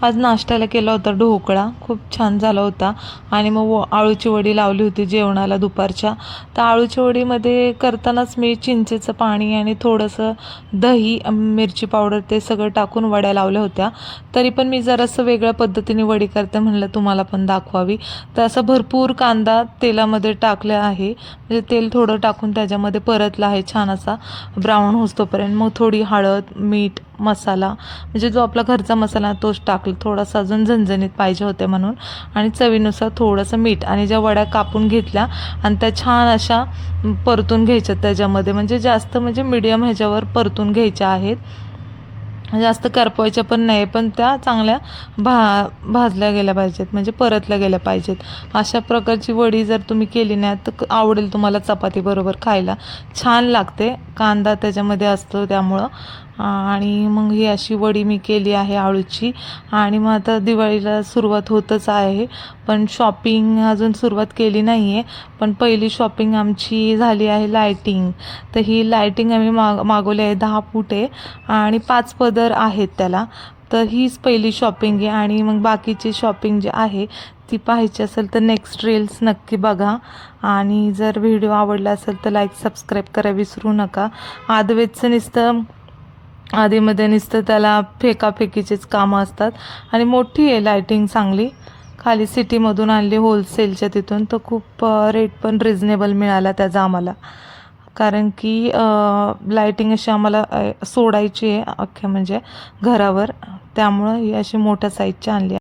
आज नाश्त्याला केला होता ढोकळा, खूप छान झाला होता. आणि मग आळूची वडी लावली होती जेवणाला दुपारच्या. तर आळूची वडीमध्ये करतानाच मी चिंचेचं पाणी आणि थोडंसं दही, मिरची पावडर ते सगळं टाकून वड्या लावल्या होत्या. तरी पण मी जरासं वेगळ्या पद्धतीने वडी करते, म्हणलं तुम्हाला पण दाखवावी. तर असं भरपूर कांदा तेलामध्ये टाकला आहे, म्हणजे तेल थोडं टाकून त्याच्यामध्ये परतला आहे छान असा ब्राऊन होईस्तोपर्यंत. मग थोडी हळद, मीठ, मसाला, म्हणजे जो आपला घरचा मसाला तोच टाकला, थोडासा अजून झणझणीत पाहिजे होते म्हणून. आणि चवीनुसार थोडंसं मीठ. आणि ज्या वड्या कापून घेतल्या आणि त्या छान अशा परतून घ्यायच्या त्याच्यामध्ये, म्हणजे जास्त म्हणजे मीडियम ह्याच्यावर परतून घ्यायच्या आहेत, जास्त करपवायच्या पण नाही, पण त्या चांगल्या भाजल्या गेल्या पाहिजेत, म्हणजे परतल्या गेल्या पाहिजेत. अशा प्रकारची वडी जर तुम्ही केली नाही तर आवडेल तुम्हाला चपातीबरोबर खायला, छान लागते. कांदा त्याच्यामध्ये असतो त्यामुळं. आणि मग ही अशी वडी मी केली आहे आळूची. आणि मग आता दिवाळीला सुरुवात होतच आहे, पण शॉपिंग अजून सुरुवात केली नाही आहे. पण पहिली शॉपिंग आमची झाली आहे लायटिंग. तर ही लायटिंग आम्ही मागवली आहे, 10 फूट आहे आणि 5 पदर आहेत त्याला. तर हीच पहिली शॉपिंग आहे. आणि मग बाकीची शॉपिंग जी आहे ती पाहायची असेल तर नेक्स्ट रील्स नक्की बघा. आणि जर व्हिडिओ आवडला असेल तर लाईक सबस्क्राईब करायला विसरू नका. आदवेचं नुसतं आधीमध्ये नुसतं त्याला फेकाफेकीचेच कामं असतात. आणि मोठी आहे लायटिंग चांगली, खाली सिटीमधून आणली होलसेलच्या तिथून. तर खूप रेट पण रिजनेबल मिळाला त्याचा आम्हाला, कारण की लायटिंग अशी आम्हाला सोडायची आहे अख्ख्या म्हणजे घरावर, त्यामुळं ही अशी मोठ्या साईजची आणली.